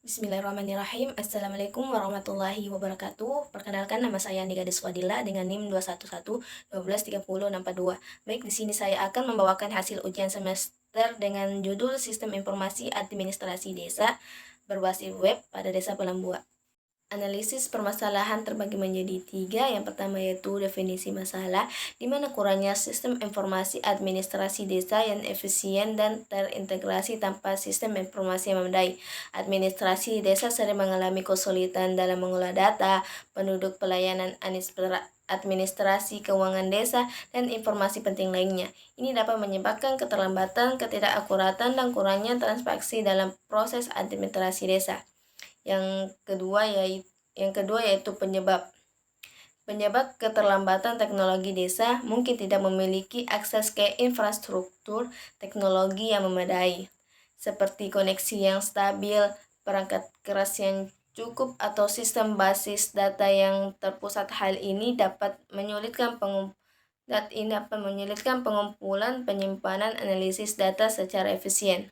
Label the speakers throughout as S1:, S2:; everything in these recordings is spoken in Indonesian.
S1: Bismillahirrahmanirrahim. Assalamualaikum warahmatullahi wabarakatuh. Perkenalkan, nama saya Andi Gadis Fadila dengan NIM 211 Baik, di sini saya akan membawakan hasil ujian semester dengan judul Sistem Informasi Administrasi Desa berbasis web pada Desa Pelambua. Analisis permasalahan terbagi menjadi tiga. Yang pertama yaitu definisi masalah, di mana kurangnya sistem informasi administrasi desa yang efisien dan terintegrasi tanpa sistem informasi yang memadai. Administrasi desa sering mengalami kesulitan dalam mengolah data, penduduk, pelayanan administrasi keuangan desa, dan informasi penting lainnya. Ini dapat menyebabkan keterlambatan, ketidakakuratan, dan kurangnya transaksi dalam proses administrasi desa. Yang kedua yaitu penyebab keterlambatan teknologi desa mungkin tidak memiliki akses ke infrastruktur teknologi yang memadai, seperti koneksi yang stabil, perangkat keras yang cukup, atau sistem basis data yang terpusat. Hal ini dapat menyulitkan pengumpulan, penyimpanan, analisis data secara efisien.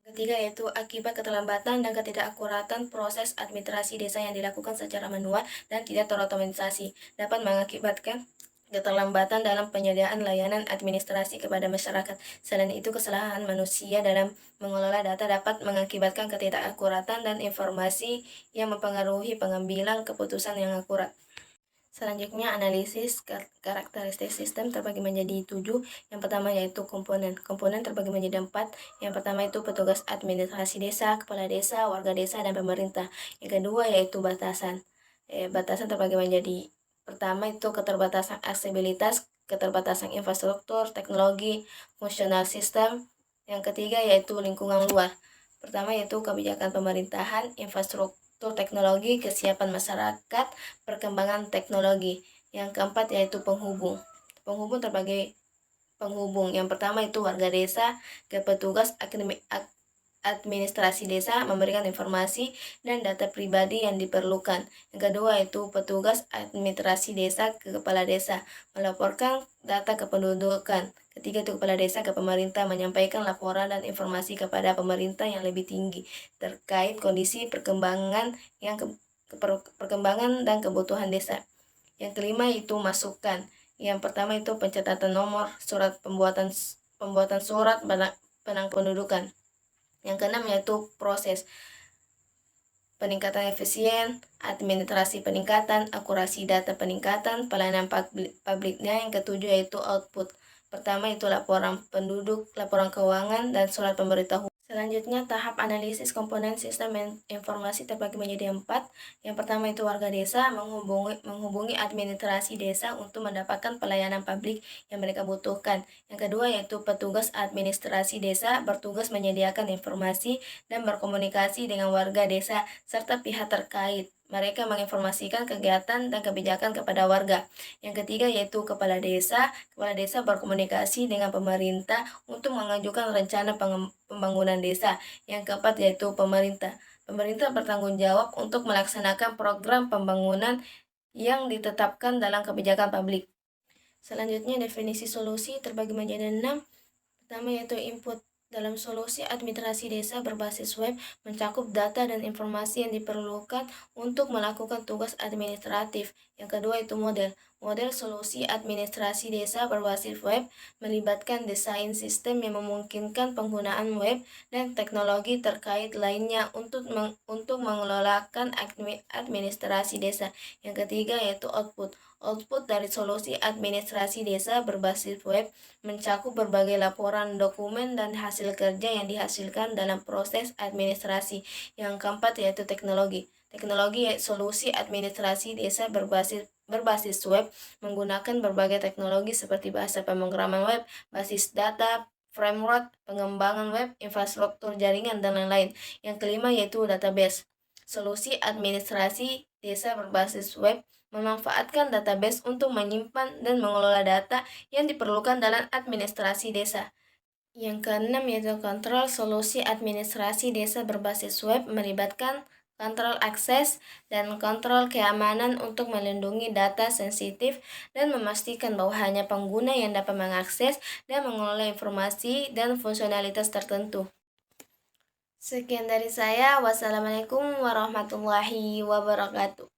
S1: Ketiga yaitu akibat keterlambatan dan ketidakakuratan proses administrasi desa yang dilakukan secara manual dan tidak terotomatisasi dapat mengakibatkan keterlambatan dalam penyediaan layanan administrasi kepada masyarakat. Selain itu, kesalahan manusia dalam mengelola data dapat mengakibatkan ketidakakuratan dan informasi yang mempengaruhi pengambilan keputusan yang akurat. Selanjutnya, analisis karakteristik sistem terbagi menjadi 7. Yang pertama yaitu komponen. Komponen terbagi menjadi 4. Yang pertama itu petugas administrasi desa, kepala desa, warga desa, dan pemerintah. Yang kedua yaitu batasan. Batasan terbagi menjadi, pertama itu keterbatasan aksesibilitas, keterbatasan infrastruktur, teknologi, fungsional sistem. Yang ketiga yaitu lingkungan luar. Pertama yaitu kebijakan pemerintahan, infrastruktur teknologi, kesiapan masyarakat, perkembangan teknologi. Yang keempat yaitu penghubung. Penghubung terbagi penghubung. Yang pertama itu warga desa ke petugas administrasi desa memberikan informasi dan data pribadi yang diperlukan. Yang kedua itu petugas administrasi desa ke kepala desa melaporkan data kependudukan. Ketiga itu kepala desa ke pemerintah menyampaikan laporan dan informasi kepada pemerintah yang lebih tinggi terkait kondisi perkembangan dan kebutuhan desa. Yang kelima itu masukan. Yang pertama itu pencatatan nomor, pembuatan surat pendudukan. Yang keenam yaitu proses peningkatan efisien, administrasi peningkatan, akurasi data peningkatan, pelayanan publiknya. Yang ketujuh yaitu output. Pertama itu laporan penduduk, laporan keuangan, dan surat pemberitahuan. Selanjutnya, tahap analisis komponen sistem informasi terbagi menjadi 4. Yang pertama itu warga desa menghubungi administrasi desa untuk mendapatkan pelayanan publik yang mereka butuhkan. Yang kedua yaitu petugas administrasi desa bertugas menyediakan informasi dan berkomunikasi dengan warga desa serta pihak terkait. Mereka menginformasikan kegiatan dan kebijakan kepada warga. Yang ketiga yaitu kepala desa. Kepala desa berkomunikasi dengan pemerintah untuk mengajukan rencana pembangunan desa. Yang keempat yaitu pemerintah. Pemerintah bertanggung jawab untuk melaksanakan program pembangunan yang ditetapkan dalam kebijakan publik. Selanjutnya, definisi solusi terbagi menjadi 6. Pertama yaitu input. Dalam solusi administrasi desa berbasis web mencakup data dan informasi yang diperlukan untuk melakukan tugas administratif. Yang kedua itu model. Model solusi administrasi desa berbasis web melibatkan desain sistem yang memungkinkan penggunaan web dan teknologi terkait lainnya untuk mengelolakan administrasi desa. Yang ketiga yaitu output. Output dari solusi administrasi desa berbasis web mencakup berbagai laporan, dokumen, dan hasil kerja yang dihasilkan dalam proses administrasi. Yang keempat yaitu teknologi. Teknologi solusi administrasi desa berbasis web menggunakan berbagai teknologi seperti bahasa pemrograman web, basis data, framework, pengembangan web, infrastruktur jaringan, dan lain-lain. Yang kelima yaitu database. Solusi administrasi desa berbasis web memanfaatkan database untuk menyimpan dan mengelola data yang diperlukan dalam administrasi desa. Yang keenam yaitu kontrol. Solusi administrasi desa berbasis web melibatkan kontrol akses dan kontrol keamanan untuk melindungi data sensitif dan memastikan bahwa hanya pengguna yang dapat mengakses dan mengelola informasi dan fungsionalitas tertentu. Sekian dari saya. Wassalamualaikum warahmatullahi wabarakatuh.